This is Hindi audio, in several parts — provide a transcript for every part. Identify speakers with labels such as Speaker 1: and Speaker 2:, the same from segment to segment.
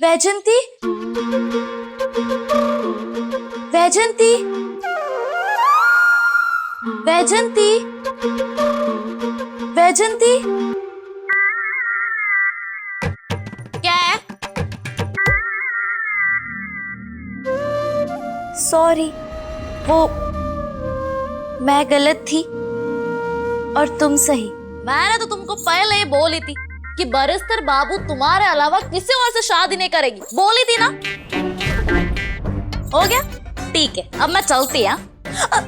Speaker 1: वैजंती, वैजंती, वैजंती, वैजंती। क्या है? सॉरी, वो मैं गलत थी और तुम सही। मैंने तो तुमको पहले ही बोली थी कि बैरिस्टर बाबू तुम्हारे अलावा किसी और से शादी नहीं करेगी, बोली थी ना। हो गया? ठीक है, अब मैं चलती।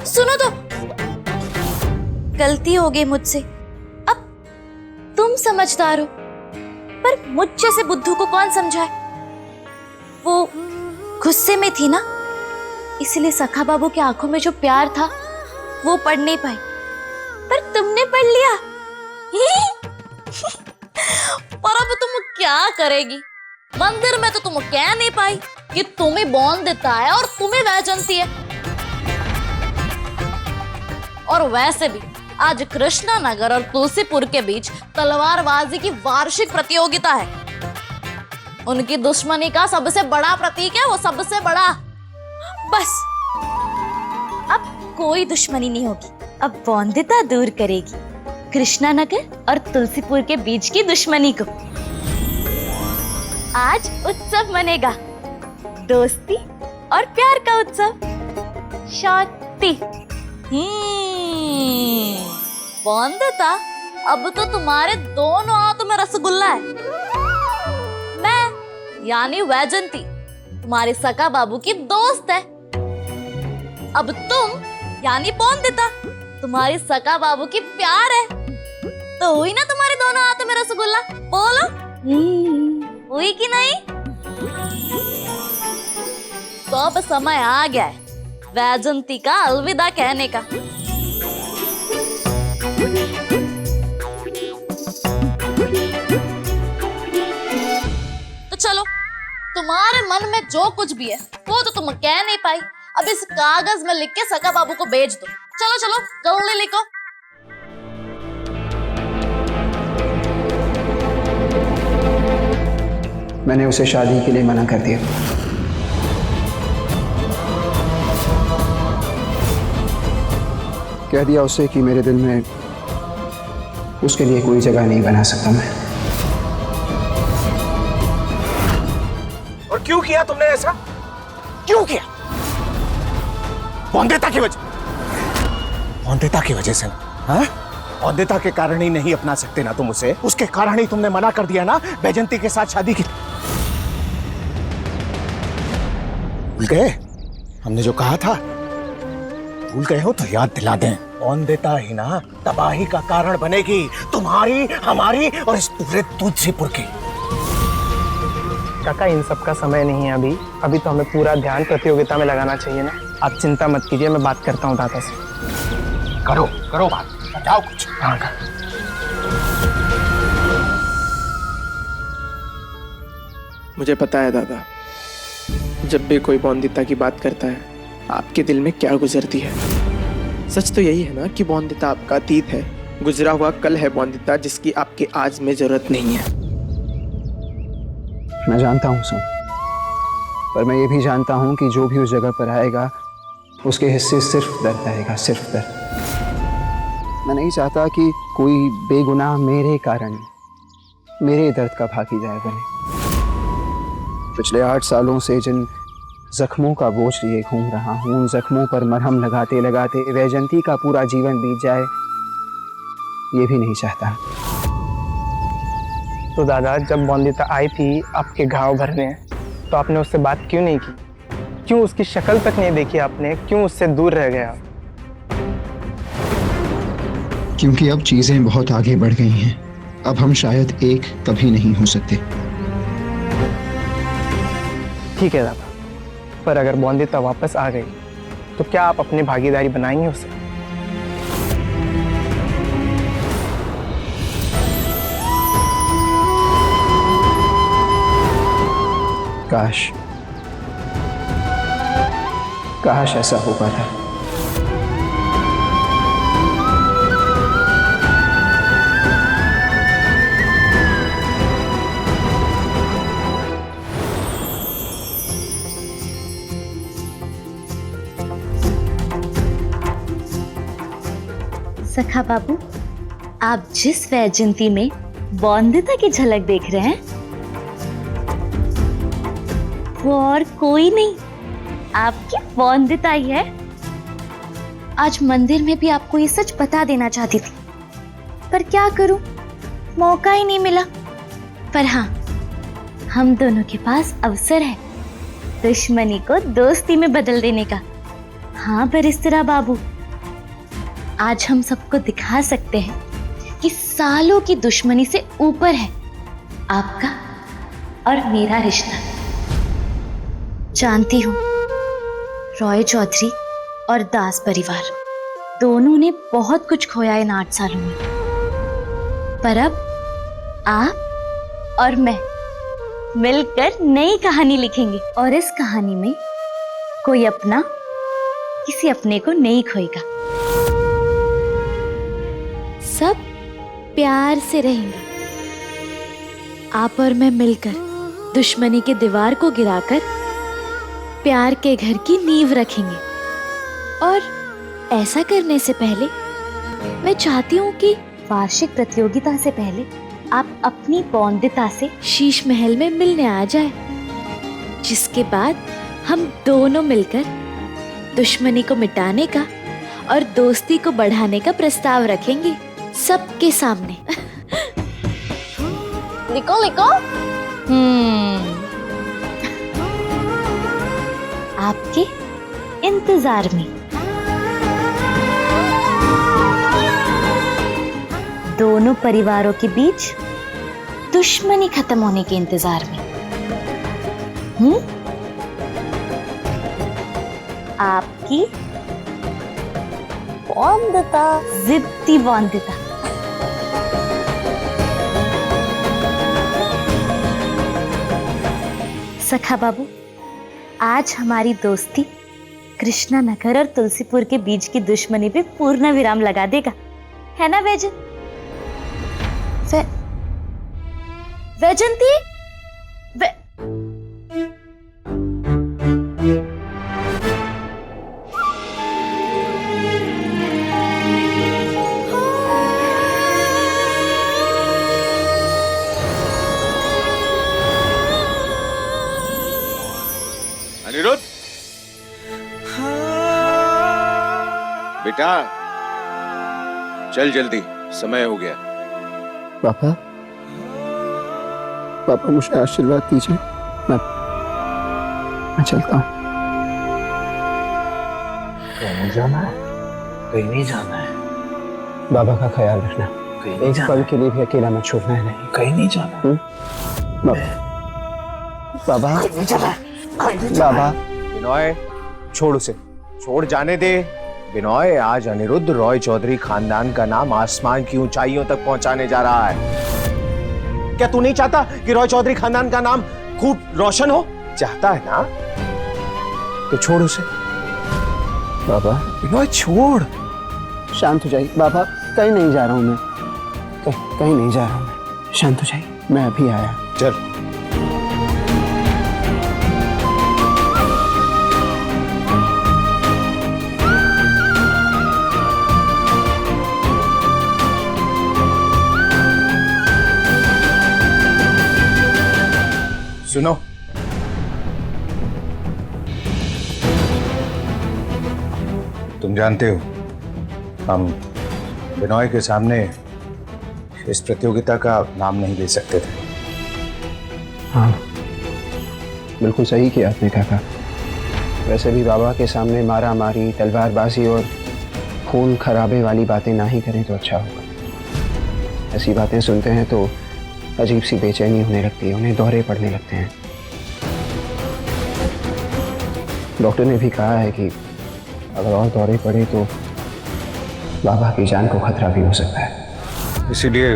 Speaker 1: सुनो तो, गलती हो गई मुझसे। अब तुम समझदार हो, पर मुझ जैसे बुद्धू को कौन समझाए? वो गुस्से में थी ना, इसलिए सखा बाबू की आंखों में जो प्यार था वो पढ़ नहीं पाई, पर तुमने पढ़ लिया। पर अब तुम क्या करेगी? मंदिर में तो तुम कह नहीं पाई कि तुम ही बॉन देता है और तुम ही वैजंती है। और वैसे भी आज कृष्णा नगर और तुलसीपुर के बीच तलवारबाजी की वार्षिक प्रतियोगिता है। उनकी दुश्मनी का सबसे बड़ा प्रतीक है वो, सबसे बड़ा। बस अब कोई दुश्मनी नहीं होगी, अब बॉन्दिता दूर करेगी कृष्णा नगर और तुलसीपुर के बीच की दुश्मनी को। आज उत्सव मनेगा, दोस्ती और प्यार का उत्सव। शांति। बॉन्दिता, अब तो तुम्हारे दोनों हाथों में रसगुल्ला है। मैं यानी वैजंती तुम्हारी सका बाबू की दोस्त है। अब तुम यानी बॉन्दिता तुम्हारी सका बाबू की प्यार है। तो हुई ना तुम्हारे दोनों हाथों में रसगुल्ला? बोलो, हुई कि नहीं? तो अब समय आ गया है वैजंती का अलविदा कहने का। तो चलो, तुम्हारे मन में जो कुछ भी है वो तो तुम कह नहीं पाई, अब इस कागज में लिख के सका बाबू को भेज दो। चलो चलो, जल्दी लिखो।
Speaker 2: मैंने उसे शादी के लिए मना कर दिया। कह दिया उसे कि मेरे दिल में उसके लिए कोई जगह नहीं बना सकता मैं।
Speaker 3: और क्यों किया तुमने ऐसा? क्यों किया? बॉन्दिता की वजह, बॉन्दिता की वजह से ना? हाँ? बॉन्दिता के कारण ही नहीं अपना सकते ना तुम उसे, उसके कारण ही तुमने मना कर दिया ना बैजंती के साथ शादी की। भूल गए हमने जो कहा था? भूल गए हो तो याद दिला दें। बॉन्दिता ही ना तबाही का कारण बनेगी, तुम्हारी, हमारी और इस पूरे तुलसीपुर की।
Speaker 4: काका, इन सब का समय नहीं है अभी तो हमें पूरा ध्यान प्रतियोगिता में लगाना चाहिए ना। आप चिंता मत कीजिए, मैं बात करता हूँ दादा से।
Speaker 3: करो करो बात, बताओ कुछ।
Speaker 4: हाँ का।
Speaker 5: मुझे पता है दादा, जब भी कोई बॉन्दिता की बात करता है आपके दिल में क्या गुजरती है। सच तो यही है ना कि बॉन्दिता आपका अतीत है, गुजरा हुआ कल है बॉन्दिता, जिसकी आपके आज में जरूरत नहीं है।
Speaker 2: मैं जानता हूँ सुन, पर मैं ये भी जानता हूँ कि जो भी उस जगह पर आएगा उसके हिस्से सिर्फ दर्द आएगा, सिर्फ दर्द। मैं नहीं चाहता कि कोई बेगुनाह मेरे कारण मेरे दर्द का भागीदार बने। पिछले 8 सालों से जिन जख्मों का बोझ लिए घूम रहा हूँ, उन जख्मों पर मरहम लगाते लगाते वैजंती का पूरा जीवन बीत जाए, ये भी नहीं चाहता।
Speaker 4: तो दादा, जब बॉन्दिता आई थी आपके घाव भरने, तो आपने उससे बात क्यों नहीं की? क्यों उसकी शक्ल तक नहीं देखी आपने? क्यों उससे दूर रह गया?
Speaker 6: क्योंकि अब चीजें बहुत आगे बढ़ गई हैं, अब हम शायद एक कभी नहीं हो सकते।
Speaker 4: ठीक है दादा, पर अगर बॉन्दिता वापस आ गई तो क्या आप अपनी भागीदारी बनाएंगे उसे?
Speaker 2: काश काश ऐसा हो पाता।
Speaker 1: सखा बाबू, आप जिस वैजयंती में बौंदिता की झलक देख रहे हैं वो और कोई नहीं, आपकी बौंदिता ही है। आज मंदिर में भी आपको ये सच बता देना चाहती थी, पर क्या करूं, मौका ही नहीं मिला। पर हाँ, हम दोनों के पास अवसर है दुश्मनी को दोस्ती में बदल देने का। हाँ बरिस्तेरा बाबू, आज हम सबको दिखा सकते हैं कि सालों की दुश्मनी से ऊपर है आपका और मेरा रिश्ता। जानती हूं रॉय चौधरी और दास परिवार दोनों ने बहुत कुछ खोया इन 8 सालों में, पर अब आप और मैं मिलकर नई कहानी लिखेंगे और इस कहानी में कोई अपना किसी अपने को नहीं खोएगा। सब प्यार से रहेंगे। आप और मैं मिलकर दुश्मनी के दीवार को गिराकर प्यार के घर की नींव रखेंगे। और ऐसा करने से पहले मैं चाहती हूँ कि वार्षिक प्रतियोगिता से पहले आप अपनी बौंदिता से शीश महल में मिलने आ जाए, जिसके बाद हम दोनों मिलकर दुश्मनी को मिटाने का और दोस्ती को बढ़ाने का प्रस्ताव रखेंगे सबके सामने। लिखो लिखो। आपके इंतजार में। दोनों परिवारों के बीच दुश्मनी खत्म होने के इंतजार में। आपकी बौंदिता, जिद्दी बौंदिता। सखा बाबू, आज हमारी दोस्ती कृष्णा नगर और तुलसीपुर के बीच की दुश्मनी पे पूर्ण विराम लगा देगा, है ना वैजयंती?
Speaker 7: अनिरुद्ध, बेटा चल जल्दी, समय हो गया।
Speaker 2: पापा, पापा मुझे आशीर्वाद दीजिए। मैं चलता हूँ।
Speaker 3: कहीं जाना है? कहीं नहीं जाना है।
Speaker 2: बाबा का ख्याल रखना।
Speaker 3: कहीं नहीं
Speaker 2: एक
Speaker 3: जाना
Speaker 2: पल के लिए भी अकेला मत छोड़ना है। नहीं,
Speaker 3: कहीं नहीं जाना।
Speaker 2: बाबा,
Speaker 3: नहीं जाना।
Speaker 2: बाबा,
Speaker 3: बिनोय, छोड़ उसे, छोड़ जाने दे। बिनोय, आज अनिरुद्ध रॉय चौधरी खानदान का नाम आसमान की ऊंचाइयों तक पहुंचाने जा रहा है। क्या तू नहीं चाहता कि रॉय चौधरी खानदान का नाम खूब रोशन हो? चाहता है ना? तो छोड़ उसे।
Speaker 2: बाबा,
Speaker 3: बिनोय छोड़।
Speaker 2: शांत हो जाइए। बाबा, कहीं नहीं जा रहा हूँ मैं, कहीं नहीं जा रहा हूँ मैं। शांत हो जाइए, मैं अभी आया।
Speaker 3: चल। सुनो, तुम जानते हो हम बिनोय के सामने इस प्रतियोगिता का नाम नहीं ले सकते थे।
Speaker 2: हाँ, बिल्कुल सही किया आपने काका। वैसे भी बाबा के सामने मारा मारी, तलवारबाजी और खून खराबे वाली बातें ना ही करें तो अच्छा होगा। ऐसी बातें सुनते हैं तो अजीब सी बेचैनी होने लगती है, उन्हें दौरे पड़ने लगते हैं। डॉक्टर ने भी कहा है कि अगर और दौरे पड़े तो बाबा की जान को खतरा भी हो सकता है।
Speaker 3: इसीलिए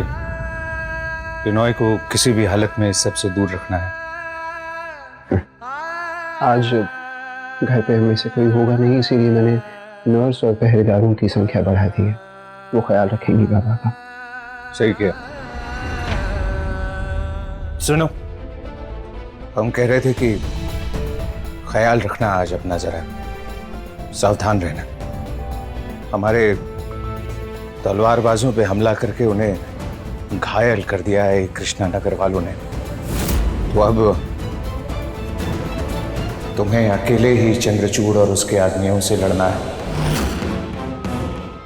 Speaker 3: बिनोय को किसी भी हालत में इस सब से दूर रखना है।
Speaker 2: आज घर पे हमें से कोई होगा नहीं, इसीलिए मैंने नर्स और पहरेदारों की संख्या बढ़ा दी है। वो ख्याल रखेंगी बाबा का।
Speaker 3: सही किया। सुनो, हम कह रहे थे कि ख्याल रखना आज अपना, जरा सावधान रहना। हमारे तलवारबाजों पे हमला करके उन्हें घायल कर दिया है कृष्णा नगर वालों ने। तो अब तुम्हें अकेले ही चंद्रचूड़ और उसके आदमियों से लड़ना है।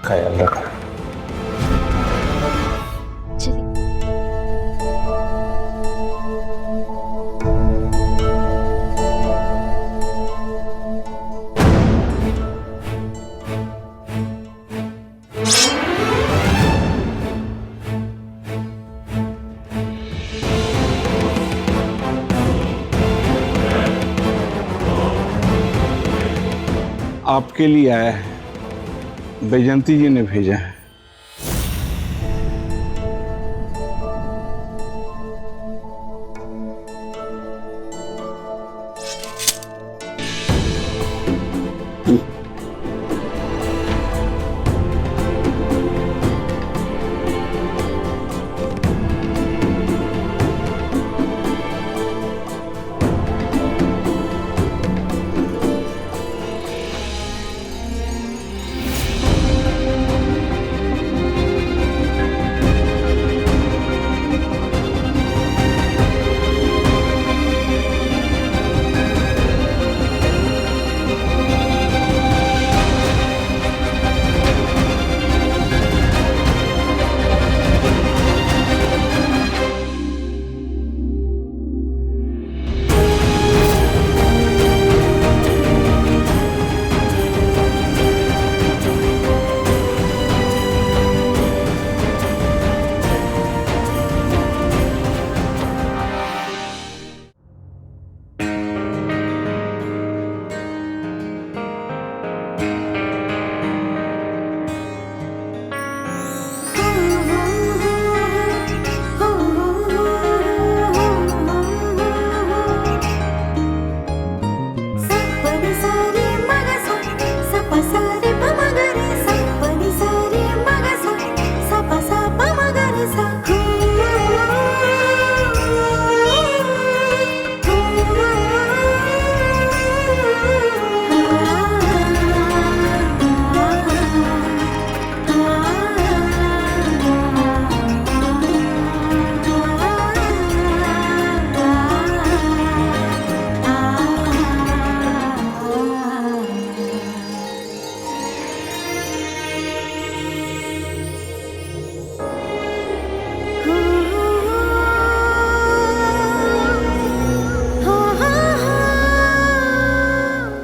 Speaker 3: ख्याल रखना।
Speaker 8: आपके लिए आया है, बैजंती जी ने भेजा है।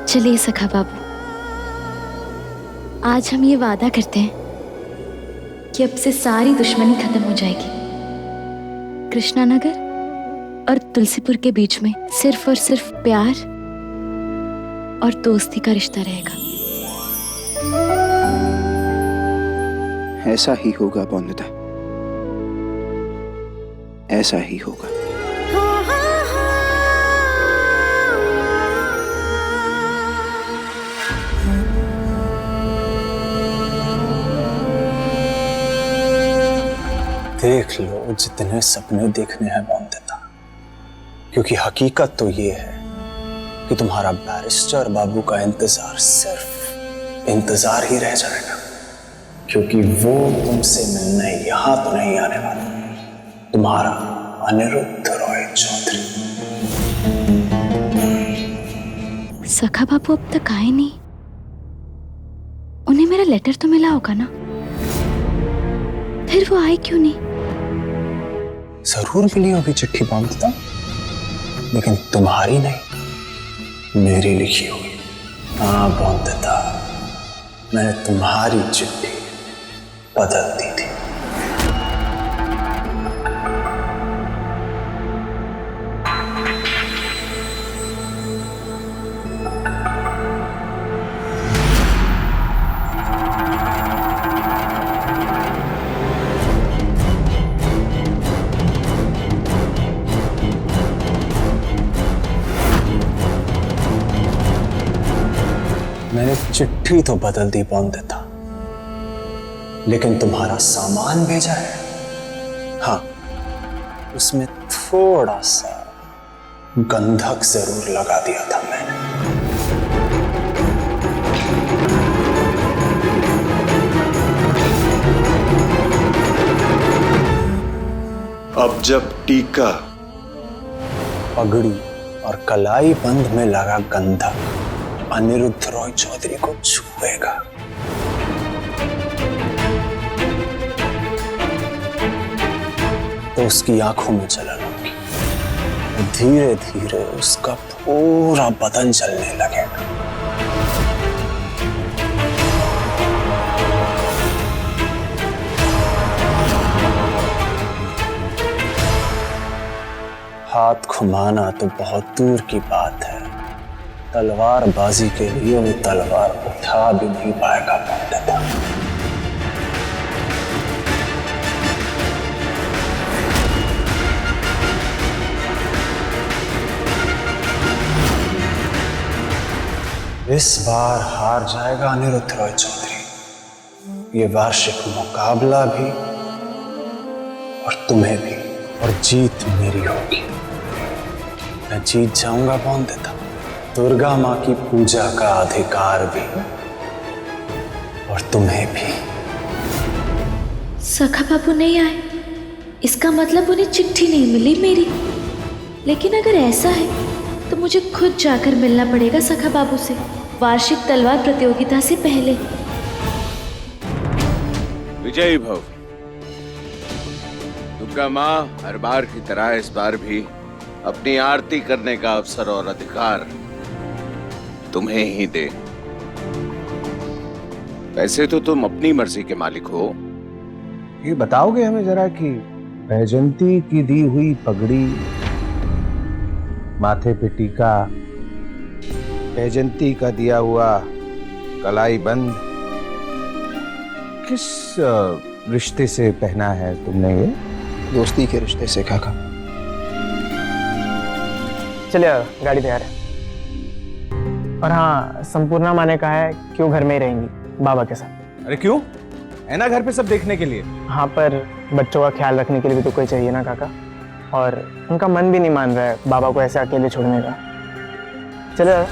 Speaker 9: चलिए सखा बाबू, आज हम ये वादा करते हैं कि अब से सारी दुश्मनी खत्म हो जाएगी। कृष्णा नगर और तुलसीपुर के बीच में सिर्फ और सिर्फ प्यार और दोस्ती का रिश्ता रहेगा।
Speaker 2: ऐसा ही होगा बौंदिता, ऐसा ही होगा।
Speaker 10: देख लो जितने सपने देखने हैं बौंदिता, क्योंकि हकीकत तो ये है कि तुम्हारा बैरिस्टर बाबू का इंतजार सिर्फ इंतजार ही रह जाएगा, क्योंकि वो तुमसे मिलने यहां तो नहीं आने वाला। तुम्हारा अनिरुद्ध रॉय चौधरी।
Speaker 9: सखा बाबू अब तक आए नहीं, उन्हें मेरा लेटर तो मिला होगा ना, फिर वो आए क्यों नहीं?
Speaker 10: जरूर मिली होगी चिट्ठी बौंदिता, लेकिन तुम्हारी नहीं, मेरी लिखी हुई। हाँ बौंदिता, मैंने तुम्हारी चिट्ठी बदल दी थी। मैंने चिट्ठी तो बदल दी बौंदिता, लेकिन तुम्हारा सामान भेजा है, हाँ उसमें थोड़ा सा गंधक जरूर लगा दिया था मैंने। अब जब टीका, पगड़ी और कलाई बंद में लगा गंधक अनिरुद्ध रॉय चौधरी को छुएगा, तो उसकी आंखों में जलन होगी। धीरे धीरे उसका पूरा बदन जलने लगेगा। हाथ घुमाना तो बहुत दूर की बात है, तलवारबाजी के लिए वो तलवार उठा भी नहीं पाएगा पंडिता। इस बार हार जाएगा अनिरुद्ध रॉय चौधरी। ये वार्षिक मुकाबला भी और तुम्हें भी, और जीत मेरी होगी। मैं जीत जाऊंगा बॉन्दिता। दुर्गा माँ की पूजा का अधिकार भी और तुम्हें भी।
Speaker 9: सखा बाबू नहीं आए, इसका मतलब उन्हें चिट्ठी नहीं मिली मेरी। लेकिन अगर ऐसा है तो मुझे खुद जाकर मिलना पड़ेगा सखा बाबू से, वार्षिक तलवार प्रतियोगिता से पहले।
Speaker 7: विजयी भव। दुर्गा माँ हर बार की तरह इस बार भी अपनी आरती करने का अवसर और अधिकार तुम्हें ही दे। वैसे तो तुम अपनी मर्जी के मालिक हो।
Speaker 3: ये बताओगे हमें जरा कि बैजंती की दी हुई पगड़ी, माथे पे टीका, बैजंती का दिया हुआ कलाई बंद किस रिश्ते से पहना है तुमने ये?
Speaker 2: दोस्ती के रिश्ते से काका।
Speaker 4: चलिए गाड़ी तैयार है। और हाँ, संपूर्णा माँ ने कहा है कि वो घर में ही रहेंगी बाबा के साथ।
Speaker 3: अरे क्यों? है ना घर पे सब देखने के लिए।
Speaker 4: हाँ, पर बच्चों का ख्याल रखने के लिए भी तो कोई चाहिए ना काका। और उनका मन भी नहीं मान रहा है बाबा को ऐसे अकेले छोड़ने का। चलो।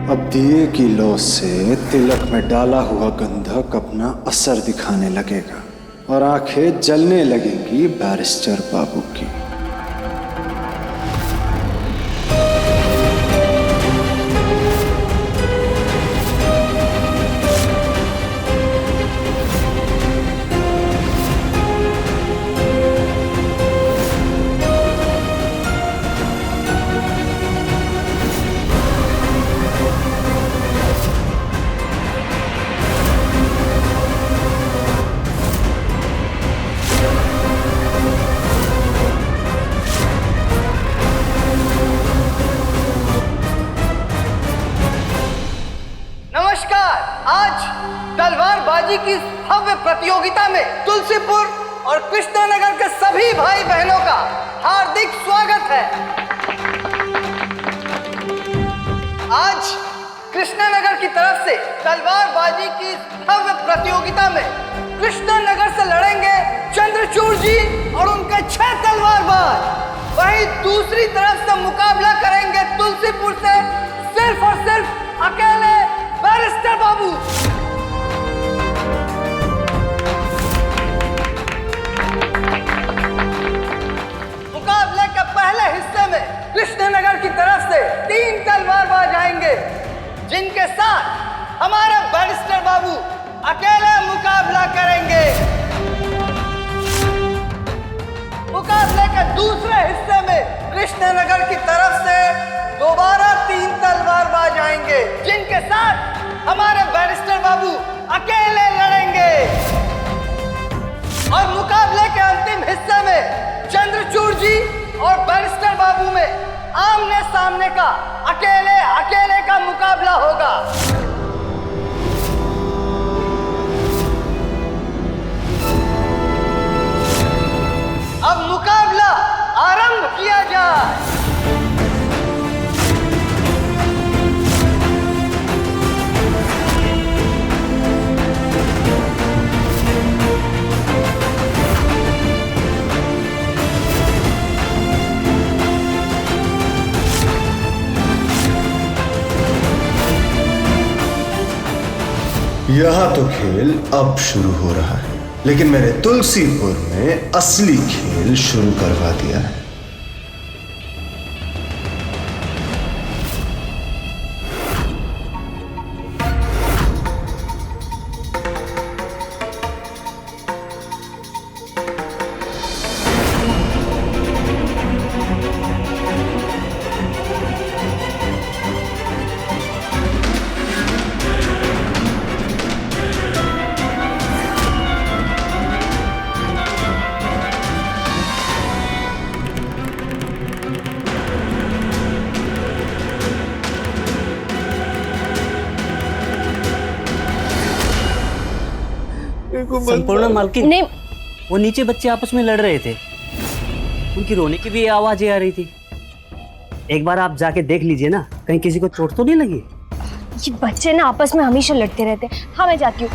Speaker 10: अब दिए की लौ से तिलक में डाला हुआ गंधक अपना असर दिखाने लगेगा और आंखें जलने लगेंगी बैरिस्टर बाबू की।
Speaker 11: तलवारबाजी की भव्य प्रतियोगिता में तुलसीपुर और कृष्णानगर के सभी भाई बहनों का हार्दिक स्वागत है। आज कृष्णानगर की तरफ से तलवारबाजी की भव्य प्रतियोगिता में कृष्णानगर से लड़ेंगे चंद्रचूड़ जी और उनके 6 तलवारबाज। वहीं दूसरी तरफ से मुकाबला करेंगे तुलसीपुर से सिर्फ और सिर्फ अकेले बैरिस्टर बाबू। मुकाबले के पहले हिस्से में कृष्णनगर की तरफ से 3 तलवारबाज आएंगे, जिनके साथ हमारे बैरिस्टर बाबू अकेले मुकाबला करेंगे। मुकाबले के दूसरे हिस्से में कृष्णनगर की तरफ से दोबारा 3 तलवारबाज आएंगे, और बैरिस्टर बाबू में आमने सामने का अकेले अकेले का मुकाबला होगा। अब मुकाबला आरंभ किया जाए।
Speaker 10: यहाँ तो खेल अब शुरू हो रहा है, लेकिन मैंने तुलसीपुर में असली खेल शुरू करवा दिया है।
Speaker 12: संपूर्ण मालकिन, नहीं, वो नीचे बच्चे आपस में लड़ रहे थे, उनकी रोने की भी आवाजें आ रही थी। एक बार आप जाके देख लीजिए ना, कहीं किसी को चोट तो नहीं लगी।
Speaker 13: ये बच्चे ना आपस में हमेशा लड़ते रहते। हाँ मैं जाती हूँ,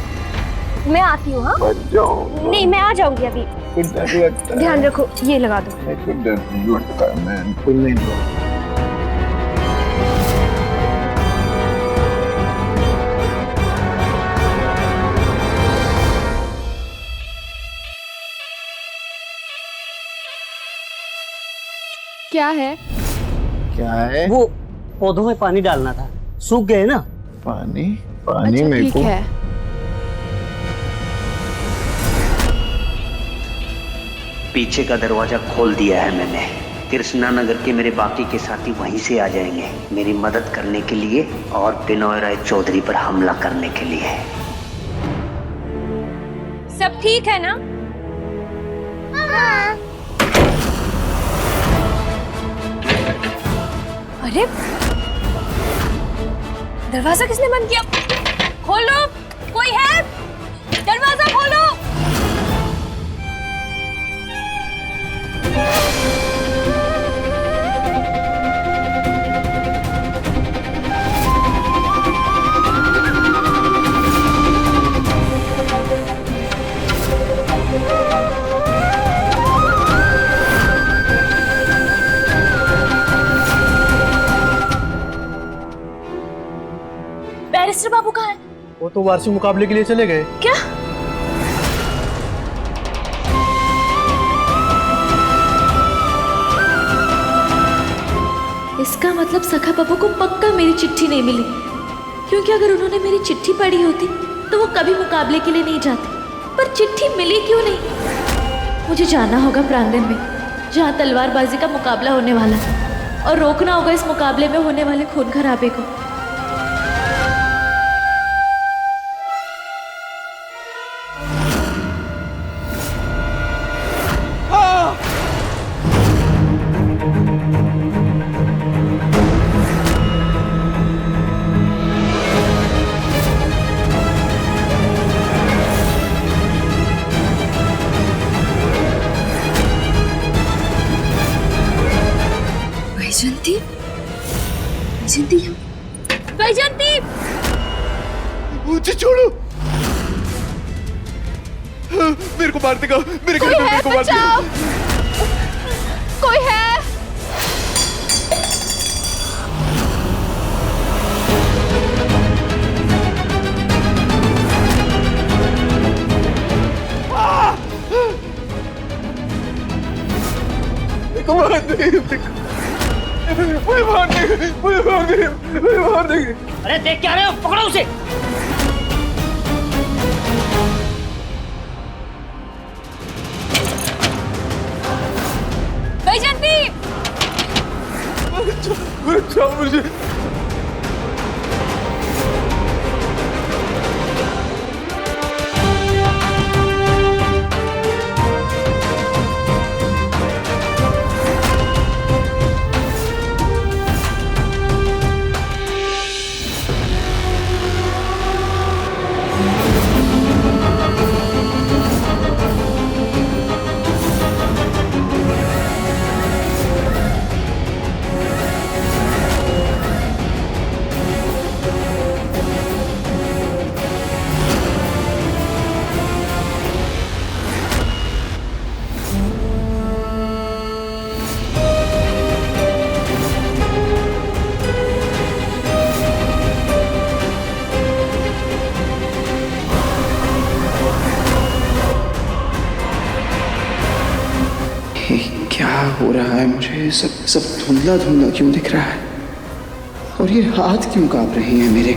Speaker 13: मैं आती हूँ। हाँ नहीं, मैं आ जाऊंगी अभी। ध्यान रखो, ये लगा दो।
Speaker 9: क्या है?
Speaker 2: क्या है?
Speaker 12: वो पौधों में पानी डालना था, सूख गए ना।
Speaker 2: पानी
Speaker 9: अच्छा,
Speaker 2: मेरे को
Speaker 9: है।
Speaker 12: पीछे का दरवाजा खोल दिया है मैंने। कृष्णा नगर के मेरे बाकी के साथी वहीं से आ जाएंगे मेरी मदद करने के लिए और बिनोय राय चौधरी पर हमला करने के लिए।
Speaker 13: सब ठीक है ना? अरे दरवाजा किसने बंद किया? खोलो, कोई है? दरवाजा खोलो।
Speaker 1: बैरिस्टर बाबू कहाँ है?
Speaker 3: वो तो वार्षिक मुकाबले के लिए चले गए।
Speaker 1: क्या? इसका मतलब सखा बाबू को पक्का मेरी चिट्ठी नहीं मिली, क्योंकि अगर उन्होंने मेरी चिट्ठी पढ़ी होती तो वो कभी मुकाबले के लिए नहीं जाते। पर चिट्ठी मिली क्यों नहीं? मुझे जाना होगा प्रांगण में, जहाँ तलवारबाजी का मुकाबला होने वाला है, और रोकना होगा इस मुकाबले में होने वाले खून खराबे को।
Speaker 9: वैजंती, वैजंती,
Speaker 1: वैजंती!
Speaker 3: मुझे छोड़ो, मेरे को मार देगा, मेरे घर में मेरे को मार देगा।
Speaker 1: कोई है?
Speaker 12: अरे देख क्या रहे हो, पकड़ो उसे।
Speaker 13: वैजंती!
Speaker 3: मुझे
Speaker 5: क्या हो रहा है? मुझे सब धुंधला धुंधला क्यों दिख रहा है? और ये हाथ क्यों कांप रहे हैं मेरे?